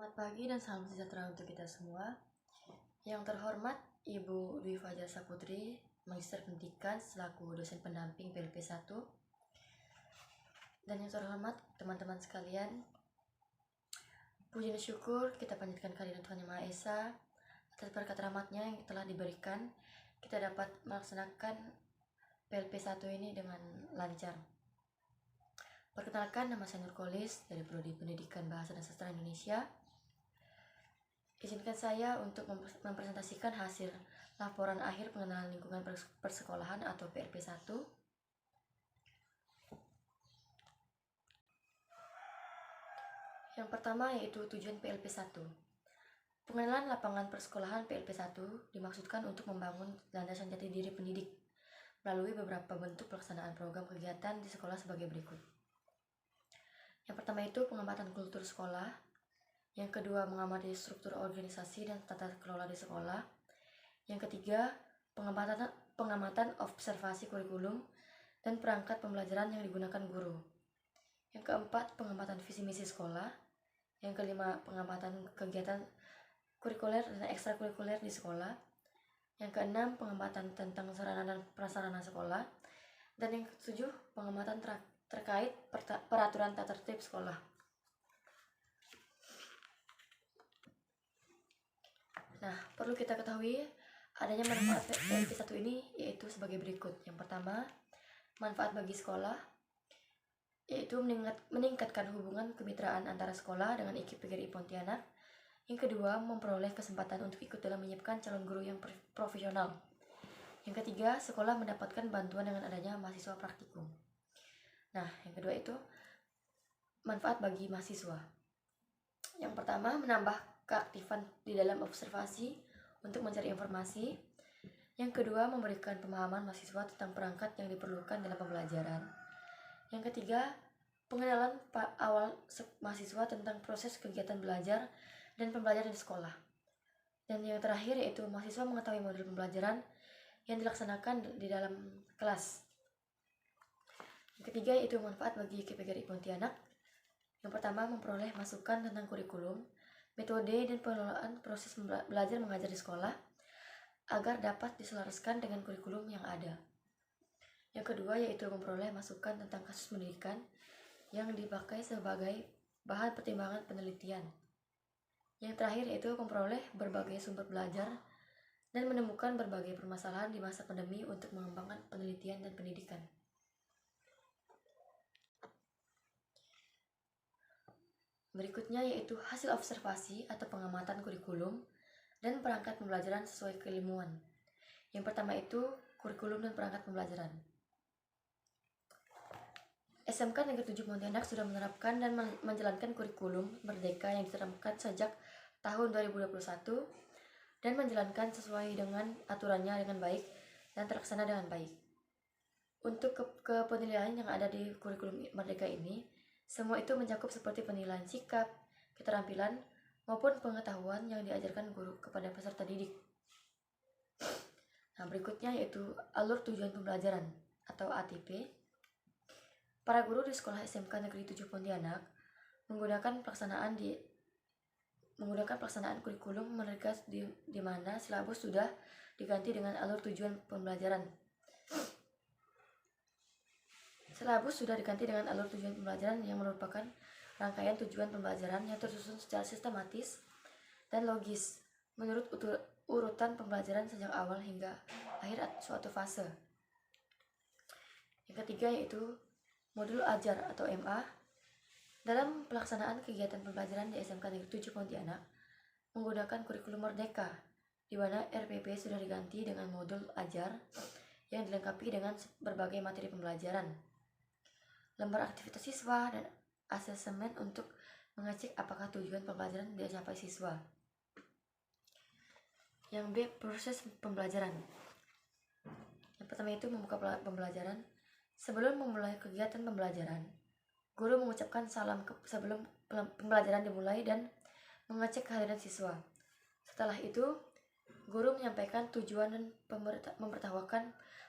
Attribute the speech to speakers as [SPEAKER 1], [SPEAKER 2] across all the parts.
[SPEAKER 1] Selamat pagi dan salam sejahtera untuk kita semua. Yang terhormat Ibu Dwi Fajar Saputri, Magister Pendidikan selaku dosen pendamping PLP 1. Dan yang terhormat teman-teman sekalian, puji dan syukur kita panjatkan kehadiran Tuhan Yang Maha Esa atas berkat rahmatnya yang telah diberikan kita dapat melaksanakan PLP 1 ini dengan lancar. Perkenalkan, nama saya Nurkolis dari Prodi Pendidikan Bahasa dan Sastra Indonesia. Izinkan saya untuk mempresentasikan hasil laporan akhir pengenalan lingkungan persekolahan atau PLP 1. Yang pertama yaitu tujuan PLP 1. Pengenalan lapangan persekolahan PLP 1 dimaksudkan untuk membangun landasan jati diri pendidik melalui beberapa bentuk pelaksanaan program kegiatan di sekolah sebagai berikut. Yang pertama itu pengamatan kultur sekolah. Yang kedua, mengamati struktur organisasi dan tata kelola di sekolah. Yang ketiga, pengamatan observasi kurikulum dan perangkat pembelajaran yang digunakan guru. Yang keempat, pengamatan visi misi sekolah. Yang kelima, pengamatan kegiatan kurikuler dan ekstrakurikuler di sekolah. Yang keenam, pengamatan tentang sarana dan prasarana sekolah. Dan yang ketujuh, pengamatan terkait peraturan tata tertib sekolah. Nah, perlu kita ketahui adanya manfaat PLP 1 ini yaitu sebagai berikut. Yang pertama, manfaat bagi sekolah yaitu meningkatkan hubungan kemitraan antara sekolah dengan IKIP PGRI Pontianak. Yang kedua, memperoleh kesempatan untuk ikut dalam menyiapkan calon guru yang profesional. Yang ketiga, sekolah mendapatkan bantuan dengan adanya mahasiswa praktikum. Nah, yang kedua itu manfaat bagi mahasiswa. Yang pertama, menambah keaktifan di dalam observasi untuk mencari informasi. Yang kedua, memberikan pemahaman mahasiswa tentang perangkat yang diperlukan dalam pembelajaran. Yang ketiga, pengenalan awal mahasiswa tentang proses kegiatan belajar dan pembelajaran di sekolah. Dan yang terakhir yaitu mahasiswa mengetahui modul pembelajaran yang dilaksanakan di dalam kelas. Yang ketiga yaitu manfaat bagi IKIP PGRI Pontianak. Yang pertama, memperoleh masukan tentang kurikulum, metode dan pengelolaan proses belajar mengajar di sekolah agar dapat diselaraskan dengan kurikulum yang ada. Yang kedua yaitu memperoleh masukan tentang kasus pendidikan yang dipakai sebagai bahan pertimbangan penelitian. Yang terakhir yaitu memperoleh berbagai sumber belajar dan menemukan berbagai permasalahan di masa pandemi untuk mengembangkan penelitian dan pendidikan. Berikutnya yaitu hasil observasi atau pengamatan kurikulum dan perangkat pembelajaran sesuai keilmuan. Yang pertama itu kurikulum dan perangkat pembelajaran. SMK Negeri 7 Pontianak sudah menerapkan dan menjalankan kurikulum Merdeka yang diterapkan sejak tahun 2021 dan menjalankan sesuai dengan aturannya dengan baik dan terlaksana dengan baik. Untuk kepenilaian yang ada di kurikulum Merdeka ini, semua itu mencakup seperti penilaian sikap, keterampilan, maupun pengetahuan yang diajarkan guru kepada peserta didik. Nah, berikutnya yaitu alur tujuan pembelajaran atau ATP. Para guru di sekolah SMK Negeri 7 Pontianak menggunakan pelaksanaan kurikulum Merdeka di mana silabus sudah diganti dengan alur tujuan pembelajaran. Silabus sudah diganti dengan alur tujuan pembelajaran yang merupakan rangkaian tujuan pembelajaran yang tersusun secara sistematis dan logis menurut urutan pembelajaran sejak awal hingga akhir suatu fase. Yang ketiga yaitu modul ajar atau MA. Dalam pelaksanaan kegiatan pembelajaran di SMK Negeri 7 Pontianak menggunakan kurikulum Merdeka, di mana RPP sudah diganti dengan modul ajar yang dilengkapi dengan berbagai materi pembelajaran, lembar aktivitas siswa, dan asesmen untuk mengecek apakah tujuan pembelajaran dicapai siswa. Yang B, proses pembelajaran. Yang pertama itu membuka pembelajaran. Sebelum memulai kegiatan pembelajaran, guru mengucapkan salam sebelum pembelajaran dimulai dan mengecek kehadiran siswa. Setelah itu, guru menyampaikan tujuan dan memberitahukan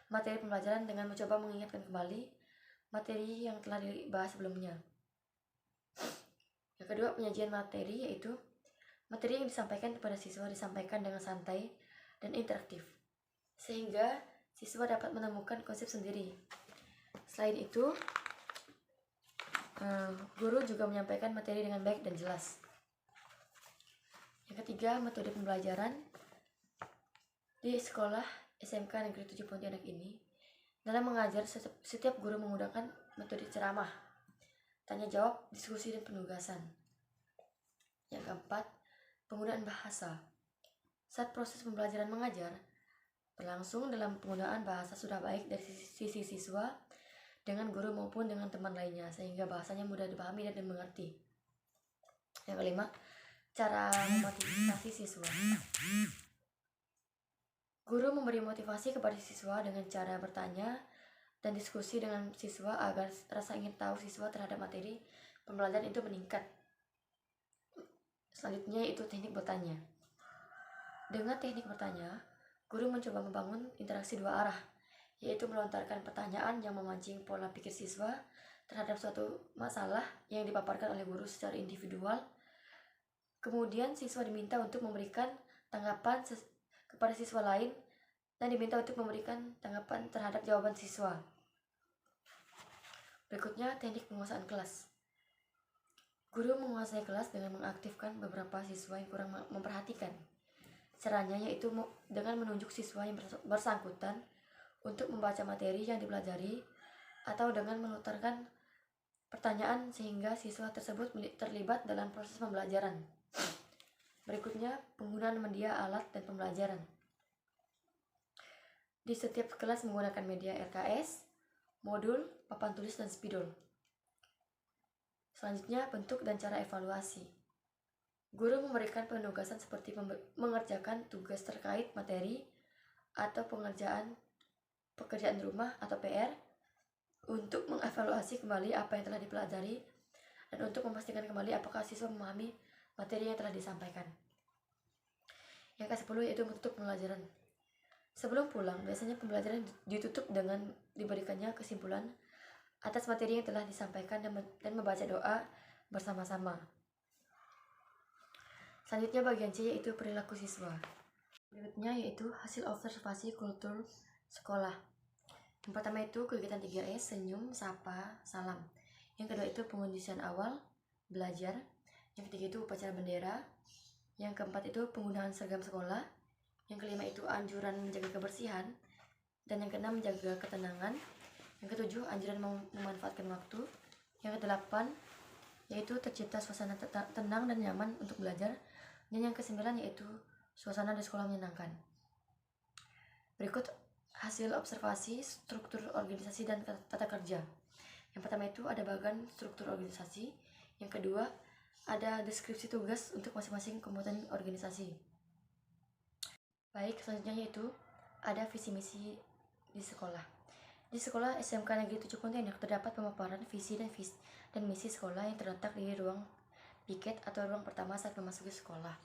[SPEAKER 1] materi pembelajaran dengan mencoba mengingatkan kembali materi yang telah dibahas sebelumnya. Yang kedua, penyajian materi yaitu Materi yang disampaikan kepada siswa disampaikan dengan santai dan interaktif, sehingga siswa dapat menemukan konsep sendiri. Selain itu, guru juga menyampaikan materi dengan baik dan jelas. Yang ketiga, metode pembelajaran di sekolah SMK Negeri 7 Pontianak ini. Dalam mengajar, setiap guru menggunakan metode ceramah, tanya jawab, diskusi, dan penugasan. Yang keempat, penggunaan bahasa. Saat proses pembelajaran mengajar berlangsung dalam penggunaan bahasa sudah baik dari sisi siswa dengan guru maupun dengan teman lainnya, sehingga bahasanya mudah dipahami dan dimengerti. Yang kelima, cara memotivasi siswa. Guru memberi motivasi kepada siswa dengan cara bertanya dan diskusi dengan siswa agar rasa ingin tahu siswa terhadap materi pembelajaran itu meningkat. Selanjutnya yaitu teknik bertanya. Dengan teknik bertanya, guru mencoba membangun interaksi dua arah, yaitu melontarkan pertanyaan yang memancing pola pikir siswa terhadap suatu masalah yang dipaparkan oleh guru secara individual. Kemudian siswa diminta untuk memberikan tanggapan kepada siswa lain dan diminta untuk memberikan tanggapan terhadap jawaban siswa. Berikutnya, teknik penguasaan kelas. Guru menguasai kelas dengan mengaktifkan beberapa siswa yang kurang memperhatikan. Caranya yaitu dengan menunjuk siswa yang bersangkutan untuk membaca materi yang dipelajari atau dengan melontarkan pertanyaan sehingga siswa tersebut terlibat dalam proses pembelajaran. Berikutnya, penggunaan media, alat, dan pembelajaran. Di setiap kelas menggunakan media RKS, modul, papan tulis, dan spidol. Selanjutnya, bentuk dan cara evaluasi. Guru memberikan penugasan seperti mengerjakan tugas terkait materi atau pekerjaan rumah atau PR untuk mengevaluasi kembali apa yang telah dipelajari dan untuk memastikan kembali apakah siswa memahami materi yang telah disampaikan. Yang ke-10 yaitu menutup pembelajaran. Sebelum pulang, biasanya pembelajaran ditutup dengan diberikannya kesimpulan atas materi yang telah disampaikan dan membaca doa bersama-sama. Selanjutnya bagian C yaitu perilaku siswa. Berikutnya yaitu hasil observasi kultur sekolah. Yang pertama itu kegiatan 3S, senyum, sapa, salam. Yang kedua itu pengondisian awal, belajar. Yang ketiga itu upacara bendera. Yang keempat itu penggunaan seragam sekolah. Yang kelima itu anjuran menjaga kebersihan. Dan yang keenam menjaga ketenangan. Yang ketujuh anjuran memanfaatkan waktu. Yang kedelapan yaitu tercipta suasana tenang dan nyaman untuk belajar. Dan yang kesembilan yaitu suasana di sekolah menyenangkan. Berikut hasil observasi struktur organisasi dan tata kerja. Yang pertama itu ada bagian struktur organisasi. Yang kedua ada deskripsi tugas untuk masing-masing komponen organisasi. Baik, selanjutnya yaitu ada visi misi di sekolah. Di sekolah SMK Negeri 7 Pontianak terdapat pemaparan visi dan misi sekolah yang terletak di ruang piket atau ruang pertama saat memasuki sekolah.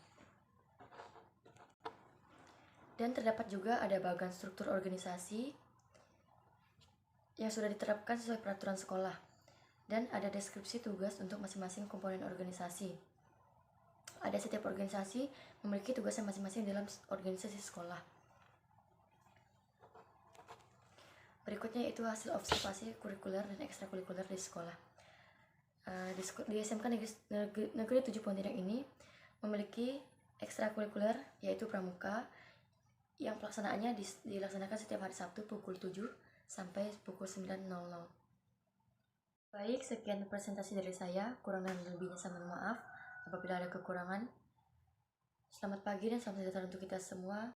[SPEAKER 1] Dan terdapat juga ada bagian struktur organisasi yang sudah diterapkan sesuai peraturan sekolah. Dan ada deskripsi tugas untuk masing-masing komponen organisasi. Ada setiap organisasi memiliki tugasnya masing-masing dalam organisasi sekolah. Berikutnya itu hasil observasi kurikuler dan ekstrakurikuler di sekolah. Di SMK Negeri 7 Pontianak ini memiliki ekstrakurikuler yaitu pramuka yang pelaksanaannya dilaksanakan setiap hari Sabtu pukul 7 sampai pukul 9.00. Baik, sekian presentasi dari saya. Kurang dan lebihnya saya mohon maaf apabila ada kekurangan. Selamat pagi dan salam sejahtera untuk kita semua.